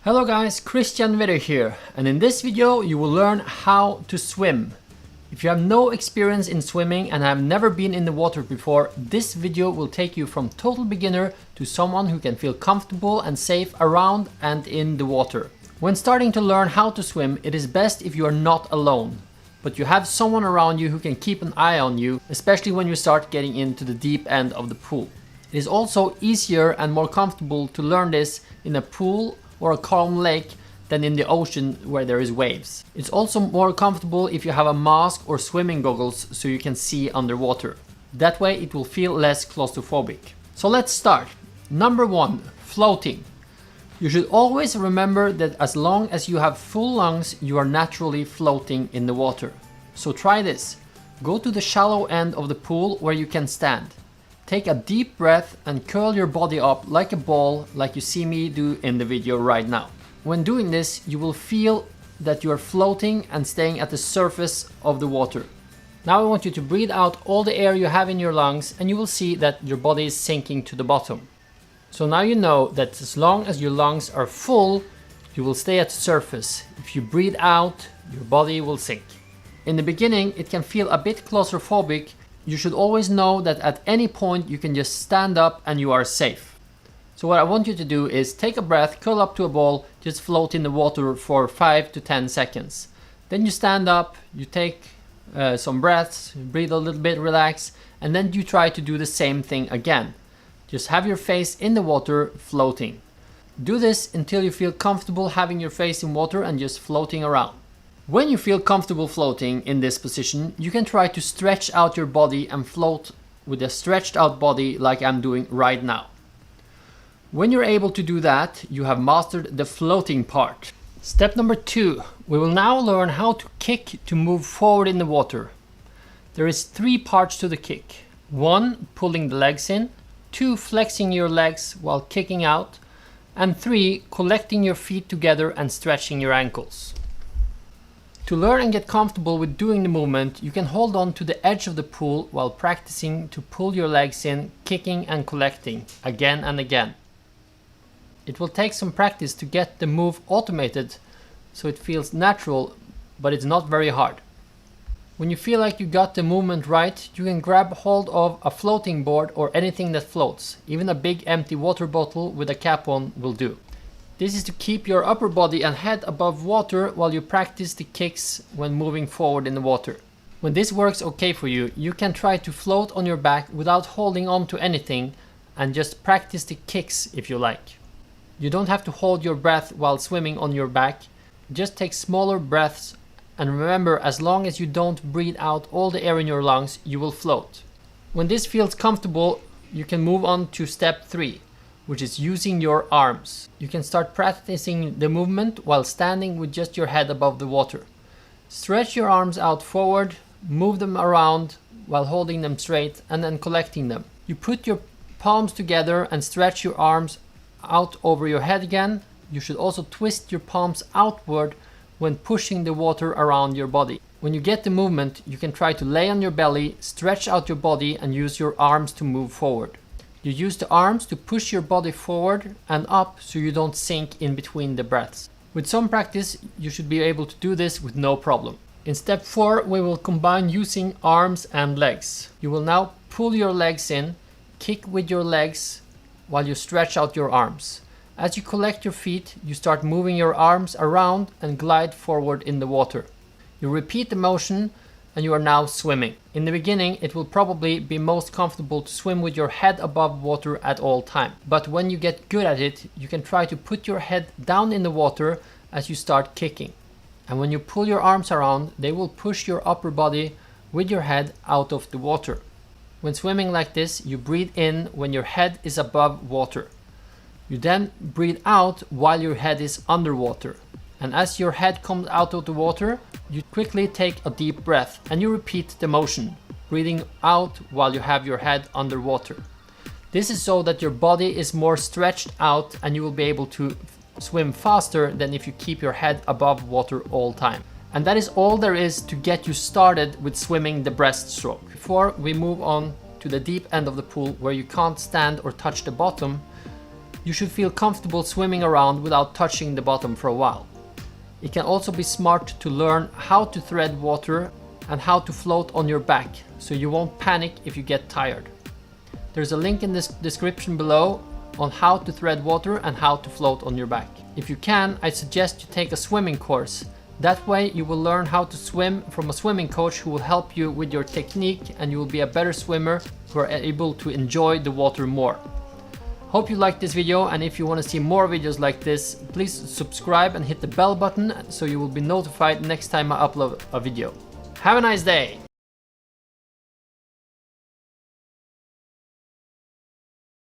Hello guys, Christian Vedder here, and in this video you will learn how to swim. If you have no experience in swimming and have never been in the water before, this video will take you from total beginner to someone who can feel comfortable and safe around and in the water. When starting to learn how to swim, it is best if you are not alone, but you have someone around you who can keep an eye on you, especially when you start getting into the deep end of the pool. It is also easier and more comfortable to learn this in a pool or a calm lake than in the ocean where there is waves. It's also more comfortable if you have a mask or swimming goggles so you can see underwater. That way it will feel less claustrophobic. So let's start. Number 1, floating. You should always remember that as long as you have full lungs, you are naturally floating in the water. So try this. Go to the shallow end of the pool where you can stand. Take a deep breath and curl your body up like a ball, like you see me do in the video right now. When doing this, you will feel that you are floating and staying at the surface of the water. Now I want you to breathe out all the air you have in your lungs, and you will see that your body is sinking to the bottom. So now you know that as long as your lungs are full, you will stay at the surface. If you breathe out, your body will sink. In the beginning, it can feel a bit claustrophobic. You should always know that at any point you can just stand up and you are safe. So what I want you to do is take a breath, curl up to a ball, just float in the water for 5 to 10 seconds. Then you stand up, you take some breaths, breathe a little bit, relax, and then you try to do the same thing again. Just have your face in the water floating. Do this until you feel comfortable having your face in water and just floating around. When you feel comfortable floating in this position, you can try to stretch out your body and float with a stretched out body like I'm doing right now. When you're able to do that, you have mastered the floating part. Step number 2, we will now learn how to kick to move forward in the water. There is 3 parts to the kick. 1, pulling the legs in, 2, flexing your legs while kicking out, and 3, collecting your feet together and stretching your ankles. To learn and get comfortable with doing the movement, you can hold on to the edge of the pool while practicing to pull your legs in, kicking and collecting again and again. It will take some practice to get the move automated so it feels natural, but it's not very hard. When you feel like you got the movement right, you can grab hold of a floating board or anything that floats. Even a big empty water bottle with a cap on will do. This is to keep your upper body and head above water while you practice the kicks when moving forward in the water. When this works okay for you, you can try to float on your back without holding on to anything and just practice the kicks if you like. You don't have to hold your breath while swimming on your back. Just take smaller breaths, and remember, as long as you don't breathe out all the air in your lungs, you will float. When this feels comfortable, you can move on to step 3. Which is using your arms. You can start practicing the movement while standing with just your head above the water. Stretch your arms out forward, move them around while holding them straight and then collecting them. You put your palms together and stretch your arms out over your head again. You should also twist your palms outward when pushing the water around your body. When you get the movement, you can try to lay on your belly, stretch out your body and use your arms to move forward. You use the arms to push your body forward and up so you don't sink in between the breaths. With some practice, you should be able to do this with no problem. In step 4, we will combine using arms and legs. You will now pull your legs in, kick with your legs while you stretch out your arms. As you collect your feet, you start moving your arms around and glide forward in the water. You repeat the motion and you are now swimming. In the beginning, it will probably be most comfortable to swim with your head above water at all time. But when you get good at it, you can try to put your head down in the water as you start kicking. And when you pull your arms around, they will push your upper body with your head out of the water. When swimming like this, you breathe in when your head is above water. You then breathe out while your head is underwater. And as your head comes out of the water, you quickly take a deep breath and you repeat the motion, breathing out while you have your head underwater. This is so that your body is more stretched out and you will be able to swim faster than if you keep your head above water all time. And that is all there is to get you started with swimming the breaststroke. Before we move on to the deep end of the pool where you can't stand or touch the bottom, You should feel comfortable swimming around without touching the bottom for a while. It can also be smart to learn how to tread water and how to float on your back, so you won't panic if you get tired. There's a link in this description below on how to tread water and how to float on your back. If you can, I suggest you take a swimming course. That way you will learn how to swim from a swimming coach who will help you with your technique, and you will be a better swimmer who are able to enjoy the water more. Hope you liked this video, and if you want to see more videos like this, please subscribe and hit the bell button so you will be notified next time I upload a video. Have a nice day!